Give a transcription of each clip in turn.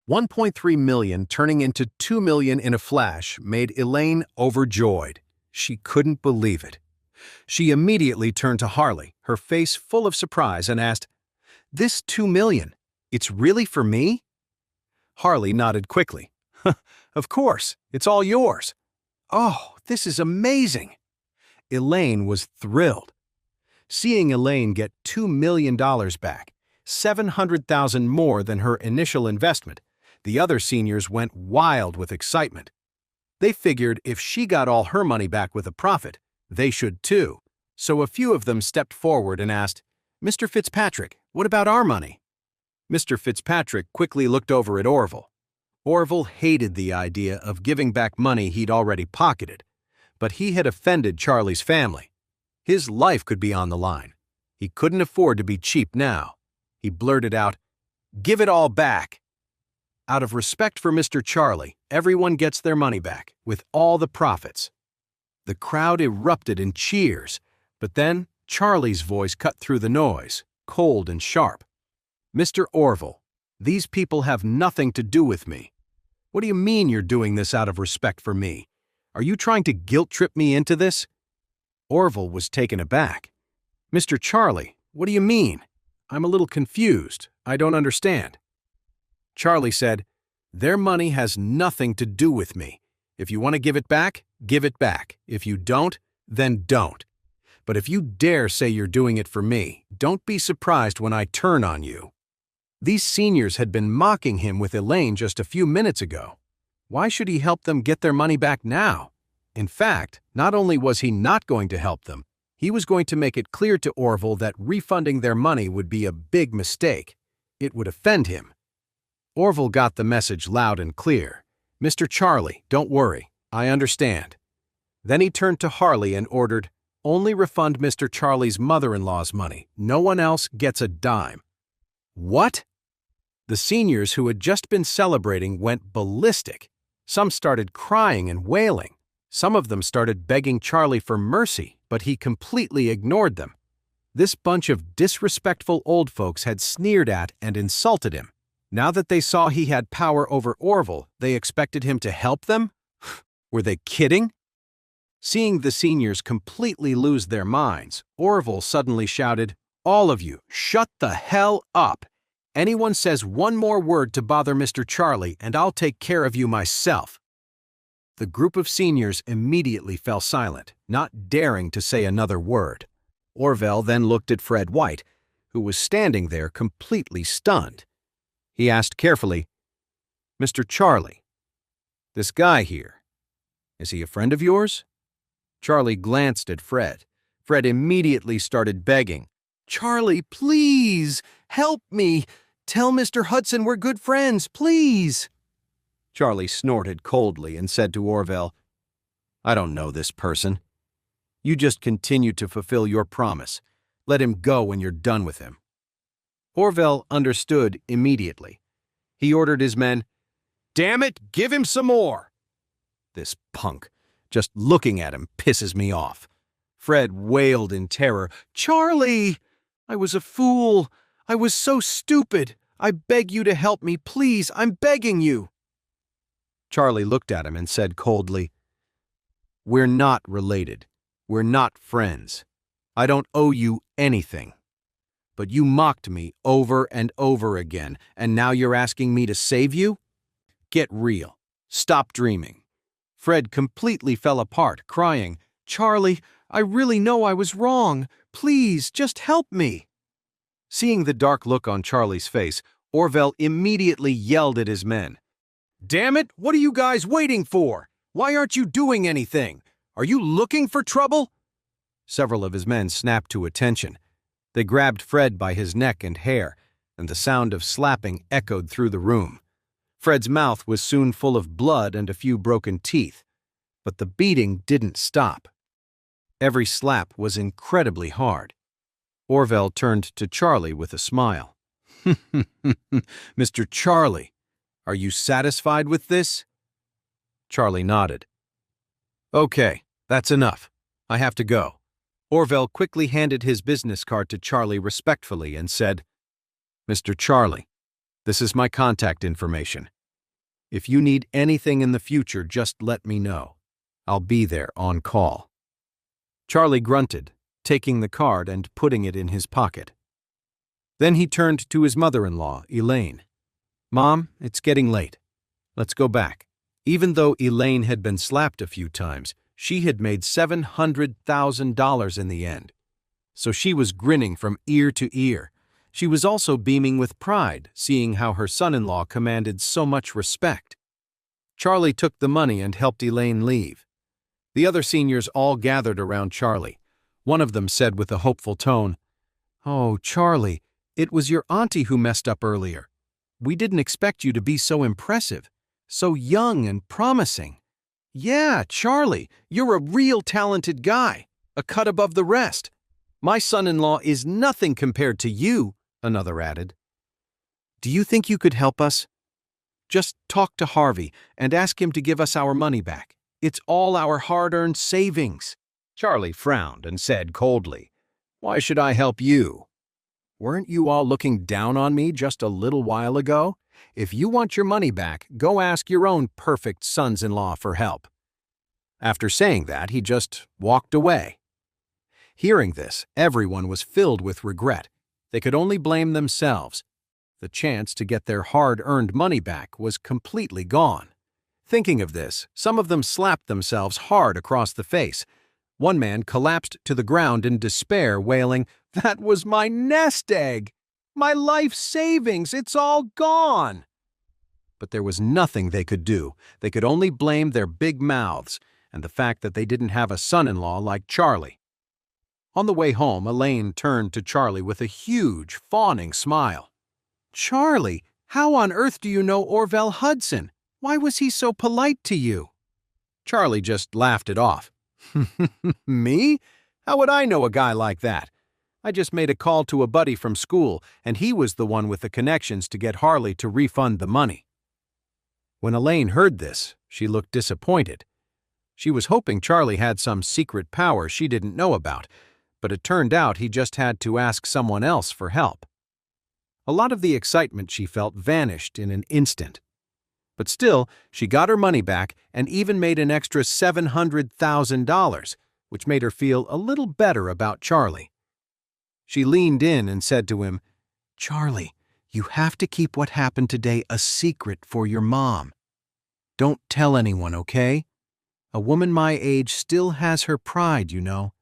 1.3 million turning into 2 million in a flash made Elaine overjoyed. She couldn't believe it. She immediately turned to Harley, her face full of surprise, and asked, "This 2 million, it's really for me?" Harley nodded quickly. "Of course, it's all yours." "Oh, this is amazing." Elaine was thrilled. Seeing Elaine get $2 million back, $700,000 more than her initial investment, the other seniors went wild with excitement. They figured if she got all her money back with a profit, they should too. So a few of them stepped forward and asked, "Mr. Fitzpatrick, what about our money?" Mr. Fitzpatrick quickly looked over at Orville. Orville hated the idea of giving back money he'd already pocketed, but he had offended Charlie's family. His life could be on the line. He couldn't afford to be cheap now. He blurted out, "Give it all back." Out of respect for Mr. Charlie, everyone gets their money back, with all the profits. The crowd erupted in cheers, but then Charlie's voice cut through the noise, cold and sharp. "Mr. Orville, these people have nothing to do with me. What do you mean you're doing this out of respect for me? Are you trying to guilt-trip me into this?" Orville was taken aback. "Mr. Charlie, what do you mean? I'm a little confused. I don't understand." Charlie said, "Their money has nothing to do with me. If you want to give it back, give it back. If you don't, then don't. But if you dare say you're doing it for me, don't be surprised when I turn on you." These seniors had been mocking him with Elaine just a few minutes ago. Why should he help them get their money back now? In fact, not only was he not going to help them, he was going to make it clear to Orville that refunding their money would be a big mistake. It would offend him. Orville got the message loud and clear. "Mr. Charlie, don't worry. I understand." Then he turned to Harley and ordered, "Only refund Mr. Charlie's mother-in-law's money. No one else gets a dime." "What?" The seniors who had just been celebrating went ballistic. Some started crying and wailing. Some of them started begging Charlie for mercy, but he completely ignored them. This bunch of disrespectful old folks had sneered at and insulted him. Now that they saw he had power over Orville, they expected him to help them? Were they kidding? Seeing the seniors completely lose their minds, Orville suddenly shouted, "All of you, shut the hell up! Anyone says one more word to bother Mr. Charlie, and I'll take care of you myself." The group of seniors immediately fell silent, not daring to say another word. Orville then looked at Fred White, who was standing there completely stunned. He asked carefully, "Mr. Charlie, this guy here, is he a friend of yours?" Charlie glanced at Fred. Fred immediately started begging, "Charlie, please, help me. Tell Mr. Hudson we're good friends, please." Charlie snorted coldly and said to Orville, "I don't know this person. You just continue to fulfill your promise. Let him go when you're done with him." Orville understood immediately. He ordered his men, "Damn it, give him some more." "This punk, just looking at him pisses me off." Fred wailed in terror, "Charlie! I was a fool. I was so stupid. I beg you to help me, please. I'm begging you." Charlie looked at him and said coldly, "We're not related. We're not friends. I don't owe you anything. But you mocked me over and over again, and now you're asking me to save you? Get real. Stop dreaming." Fred completely fell apart, crying, "Charlie, I really know I was wrong. Please, just help me." Seeing the dark look on Charlie's face, Orville immediately yelled at his men, "Damn it, what are you guys waiting for? Why aren't you doing anything? Are you looking for trouble?" Several of his men snapped to attention. They grabbed Fred by his neck and hair, and the sound of slapping echoed through the room. Fred's mouth was soon full of blood and a few broken teeth, but the beating didn't stop. Every slap was incredibly hard. Orville turned to Charlie with a smile. "Mr. Charlie, are you satisfied with this?" Charlie nodded. "Okay, that's enough. I have to go." Orville quickly handed his business card to Charlie respectfully and said, "Mr. Charlie, this is my contact information. If you need anything in the future, just let me know. I'll be there on call." Charlie grunted, taking the card and putting it in his pocket. Then he turned to his mother-in-law, Elaine. "Mom, it's getting late. Let's go back." Even though Elaine had been slapped a few times, she had made $700,000 in the end. So she was grinning from ear to ear. She was also beaming with pride, seeing how her son-in-law commanded so much respect. Charlie took the money and helped Elaine leave. The other seniors all gathered around Charlie. One of them said with a hopeful tone, "Oh, Charlie, it was your auntie who messed up earlier. We didn't expect you to be so impressive, so young and promising." "Yeah, Charlie, you're a real talented guy, a cut above the rest. My son-in-law is nothing compared to you," another added. "Do you think you could help us? Just talk to Harvey and ask him to give us our money back. It's all our hard-earned savings." Charlie frowned and said coldly, "Why should I help you? Weren't you all looking down on me just a little while ago? If you want your money back, go ask your own perfect sons-in-law for help." After saying that, he just walked away. Hearing this, everyone was filled with regret. They could only blame themselves. The chance to get their hard-earned money back was completely gone. Thinking of this, some of them slapped themselves hard across the face. One man collapsed to the ground in despair, wailing, "That was my nest egg! My life savings, it's all gone!" But there was nothing they could do. They could only blame their big mouths and the fact that they didn't have a son-in-law like Charlie. On the way home, Elaine turned to Charlie with a huge, fawning smile. "Charlie, how on earth do you know Orville Hudson? Why was he so polite to you?" Charlie just laughed it off. "Me? How would I know a guy like that? I just made a call to a buddy from school, and he was the one with the connections to get Harley to refund the money." When Elaine heard this, she looked disappointed. She was hoping Charlie had some secret power she didn't know about, but it turned out he just had to ask someone else for help. A lot of the excitement she felt vanished in an instant. But still, she got her money back and even made an extra $700,000, which made her feel a little better about Charlie. She leaned in and said to him, "Charlie, you have to keep what happened today a secret for your mom. Don't tell anyone, okay? A woman my age still has her pride, you know."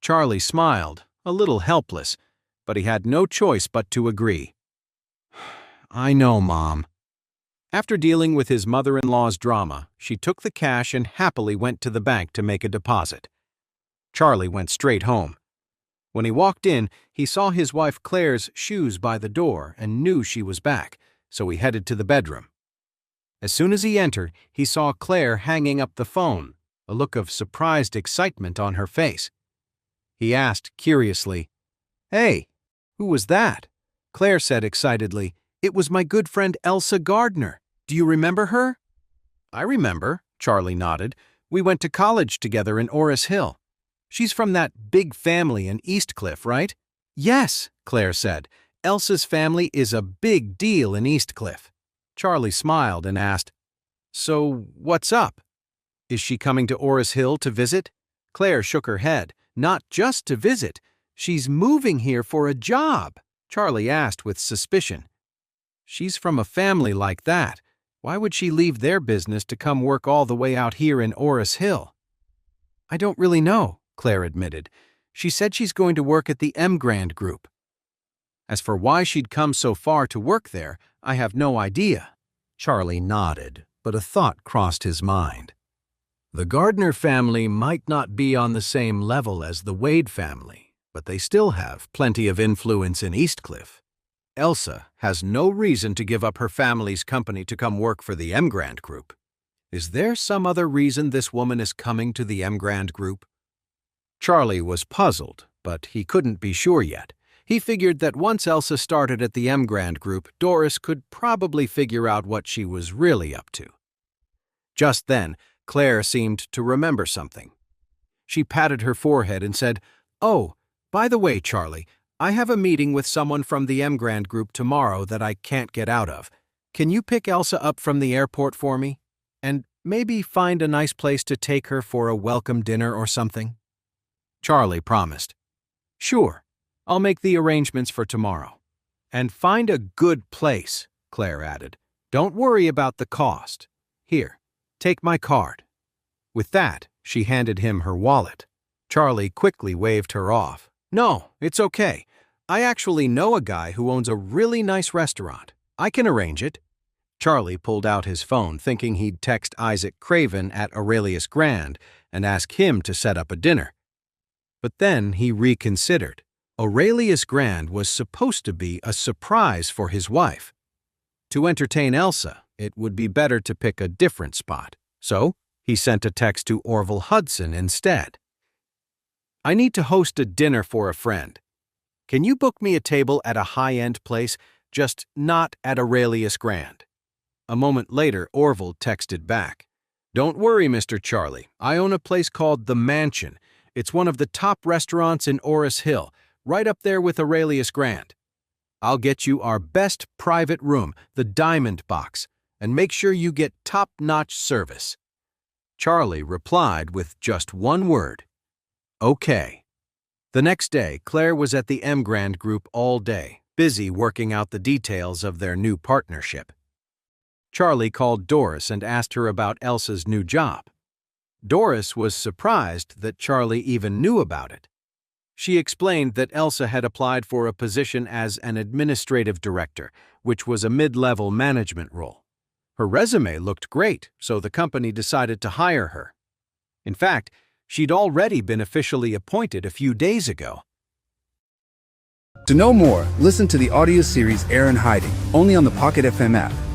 Charlie smiled, a little helpless, but he had no choice but to agree. "I know, Mom." After dealing with his mother-in-law's drama, she took the cash and happily went to the bank to make a deposit. Charlie went straight home. When he walked in, he saw his wife Claire's shoes by the door and knew she was back, so he headed to the bedroom. As soon as he entered, he saw Claire hanging up the phone, a look of surprised excitement on her face. He asked curiously, "Hey, who was that?" Claire said excitedly, "It was my good friend Elsa Gardner. Do you remember her?" "I remember," Charlie nodded. "We went to college together in Aurous Hill. She's from that big family in Eastcliff, right?" "Yes," Claire said. "Elsa's family is a big deal in Eastcliff." Charlie smiled and asked, "So what's up? Is she coming to Aurous Hill to visit?" Claire shook her head. "Not just to visit. She's moving here for a job," Charlie asked with suspicion. "She's from a family like that. Why would she leave their business to come work all the way out here in Aurous Hill?" "I don't really know," Claire admitted. "She said she's going to work at the Emgrand Group. As for why she'd come so far to work there, I have no idea." Charlie nodded, but a thought crossed his mind. The Gardner family might not be on the same level as the Wade family, but they still have plenty of influence in Eastcliff. Elsa has no reason to give up her family's company to come work for the Emgrand Group. Is there some other reason this woman is coming to the Emgrand Group? Charlie was puzzled, but he couldn't be sure yet. He figured that once Elsa started at the Emgrand Group, Doris could probably figure out what she was really up to. Just then, Claire seemed to remember something. She patted her forehead and said, "Oh, by the way, Charlie, I have a meeting with someone from the Emgrand Group tomorrow that I can't get out of. can you pick Elsa up from the airport for me? And maybe find a nice place to take her for a welcome dinner or something?" Charlie promised. "Sure, I'll make the arrangements for tomorrow." "And find a good place," Claire added. "Don't worry about the cost. Here, take my card." With that, she handed him her wallet. Charlie quickly waved her off. "No, it's okay. I actually know a guy who owns a really nice restaurant. I can arrange it." Charlie pulled out his phone, thinking he'd text Isaac Craven at Aurelius Grand and ask him to set up a dinner. But then he reconsidered. Aurelius Grand was supposed to be a surprise for his wife. To entertain Elsa, it would be better to pick a different spot. So he sent a text to Orville Hudson instead. "I need to host a dinner for a friend. Can you book me a table at a high-end place, just not at Aurelius Grand?" A moment later, Orville texted back. "Don't worry, Mr. Charlie. I own a place called The Mansion. It's one of the top restaurants in Aurous Hill, right up there with Aurelius Grand. I'll get you our best private room, the Diamond Box, and make sure you get top-notch service." Charlie replied with just one word: "Okay." The next day, Claire was at the Emgrand Group all day, busy working out the details of their new partnership. Charlie called Doris and asked her about Elsa's new job. Doris was surprised that Charlie even knew about it. She explained that Elsa had applied for a position as an administrative director, which was a mid-level management role. Her resume looked great, so the company decided to hire her. In fact, she'd already been officially appointed a few days ago. To know more, listen to the audio series Heir in Hiding, only on the Pocket FM app.